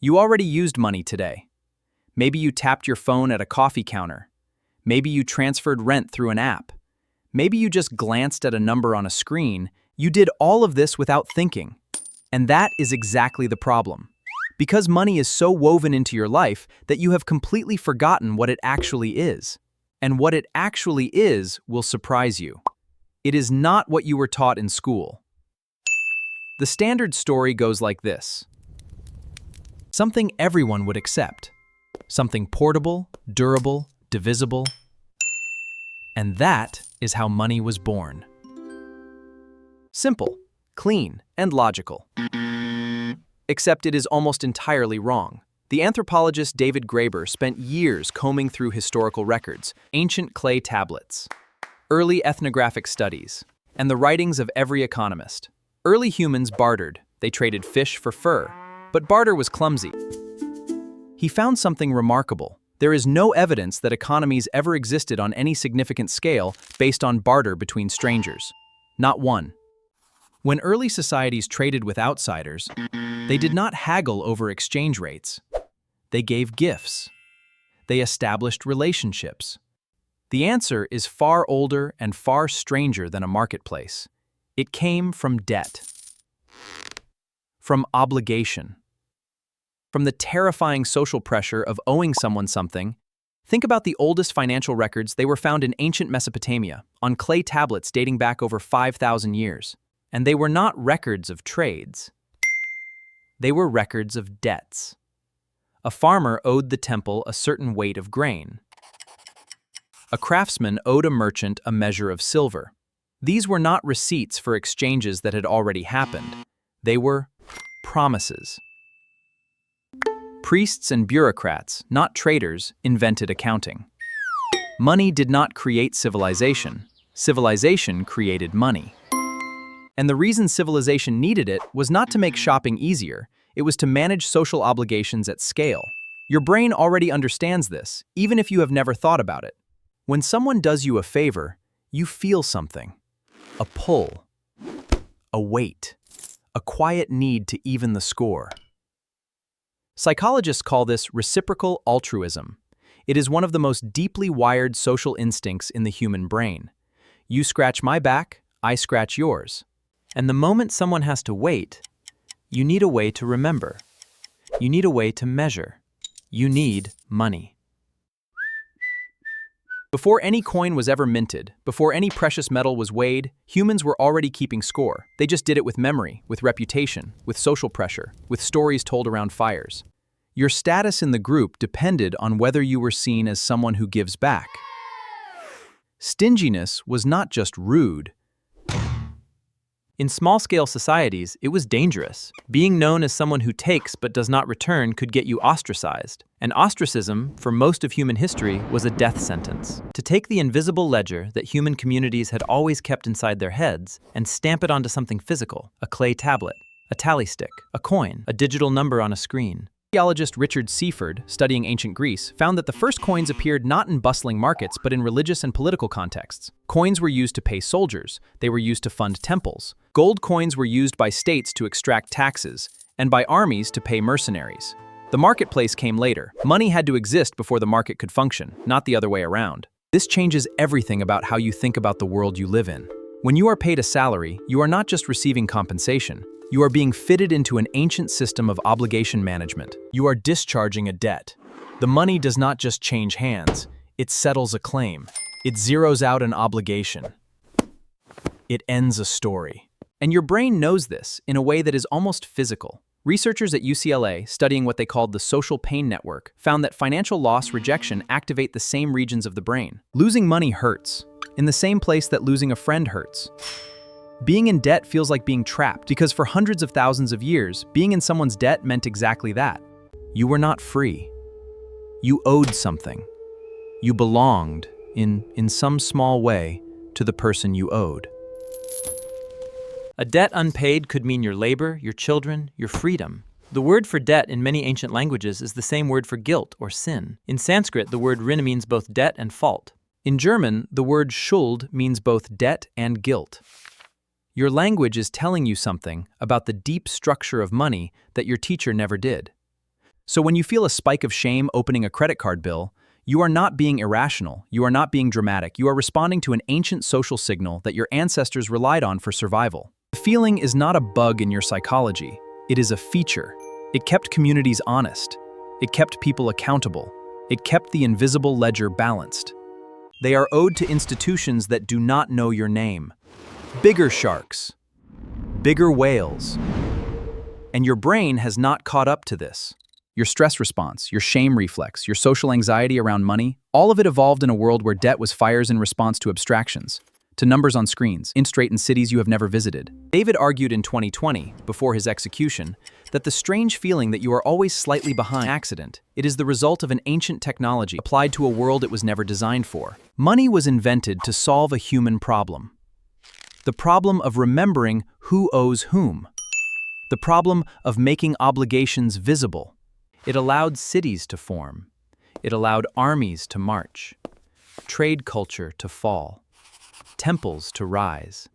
You already used money today. Maybe you tapped your phone at a coffee counter. Maybe you transferred rent through an app. Maybe you just glanced at a number on a screen. You did all of this without thinking. And that is exactly the problem. Because money is so woven into your life that you have completely forgotten what it actually is. And what it actually is will surprise you. It is not what you were taught in school. The standard story goes like this. Something everyone would accept. Something portable, durable, divisible. And that is how money was born. Simple, clean, and logical. Except it is almost entirely wrong. The anthropologist David Graeber spent years combing through historical records, ancient clay tablets, early ethnographic studies, and the writings of every economist. Early humans bartered. They traded fish for fur. But barter was clumsy. He found something remarkable. There is no evidence that economies ever existed on any significant scale based on barter between strangers. Not one. When early societies traded with outsiders, they did not haggle over exchange rates. They gave gifts. They established relationships. The answer is far older and far stranger than a marketplace. It came from debt, from obligation, from the terrifying social pressure of owing someone something. Think about the oldest financial records. They were found in ancient Mesopotamia, on clay tablets dating back over 5,000 years. And they were not records of trades. They were records of debts. A farmer owed the temple a certain weight of grain. A craftsman owed a merchant a measure of silver. These were not receipts for exchanges that had already happened. They were promises. Priests and bureaucrats, not traders, invented accounting. Money did not create civilization. Civilization created money. And the reason civilization needed it was not to make shopping easier, it was to manage social obligations at scale. Your brain already understands this, even if you have never thought about it. When someone does you a favor, you feel something. A pull. A weight. A quiet need to even the score. Psychologists call this reciprocal altruism. It is one of the most deeply wired social instincts in the human brain. You scratch my back, I scratch yours. And the moment someone has to wait, you need a way to remember. You need a way to measure. You need money. Before any coin was ever minted, before any precious metal was weighed, humans were already keeping score. They just did it with memory, with reputation, with social pressure, with stories told around fires. Your status in the group depended on whether you were seen as someone who gives back. Stinginess was not just rude. In small-scale societies, it was dangerous. Being known as someone who takes but does not return could get you ostracized. And ostracism, for most of human history, was a death sentence. To take the invisible ledger that human communities had always kept inside their heads and stamp it onto something physical, a clay tablet, a tally stick, a coin, a digital number on a screen. Archaeologist Richard Seaford, studying ancient Greece, found that the first coins appeared not in bustling markets but in religious and political contexts. Coins were used to pay soldiers. They were used to fund temples. Gold coins were used by states to extract taxes, and by armies to pay mercenaries. The marketplace came later. Money had to exist before the market could function, not the other way around. This changes everything about how you think about the world you live in. When you are paid a salary, you are not just receiving compensation. You are being fitted into an ancient system of obligation management. You are discharging a debt. The money does not just change hands, it settles a claim. It zeroes out an obligation. It ends a story. And your brain knows this in a way that is almost physical. Researchers at UCLA, studying what they called the social pain network, found that financial loss rejection activate the same regions of the brain. Losing money hurts, in the same place that losing a friend hurts. Being in debt feels like being trapped because for hundreds of thousands of years, being in someone's debt meant exactly that. You were not free. You owed something. You belonged, in some small way, to the person you owed. A debt unpaid could mean your labor, your children, your freedom. The word for debt in many ancient languages is the same word for guilt or sin. In Sanskrit, the word rin means both debt and fault. In German, the word Schuld means both debt and guilt. Your language is telling you something about the deep structure of money that your teacher never did. So when you feel a spike of shame opening a credit card bill, you are not being irrational, you are not being dramatic, you are responding to an ancient social signal that your ancestors relied on for survival. The feeling is not a bug in your psychology, it is a feature. It kept communities honest. It kept people accountable. It kept the invisible ledger balanced. They are owed to institutions that do not know your name. Bigger sharks, bigger whales. And your brain has not caught up to this. Your stress response, your shame reflex, your social anxiety around money, all of it evolved in a world where debt was fires in response to abstractions, to numbers on screens, interest rate in cities you have never visited. David argued in 2020, before his execution, that the strange feeling that you are always slightly behind accident, it is the result of an ancient technology applied to a world it was never designed for. Money was invented to solve a human problem. The problem of remembering who owes whom. The problem of making obligations visible. It allowed cities to form. It allowed armies to march, trade culture to fall, temples to rise,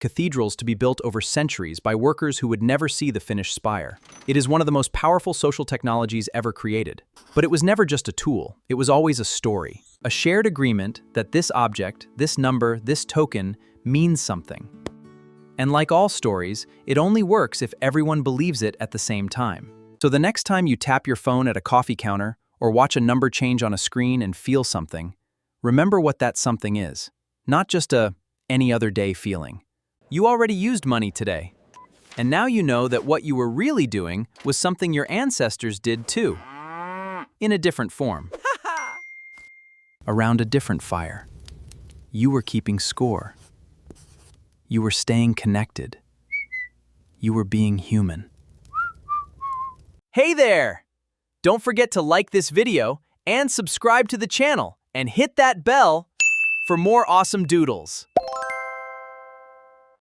cathedrals to be built over centuries by workers who would never see the finished spire. It is one of the most powerful social technologies ever created. But it was never just a tool, it was always a story. A shared agreement that this object, this number, this token means something. And like all stories, it only works if everyone believes it at the same time. So the next time you tap your phone at a coffee counter or watch a number change on a screen and feel something, remember what that something is, not just a any other day feeling. You already used money today, and now you know that what you were really doing was something your ancestors did too, in a different form, around a different fire. You were keeping score. You were staying connected. You were being human. Hey there! Don't forget to like this video and subscribe to the channel and hit that bell for more awesome doodles.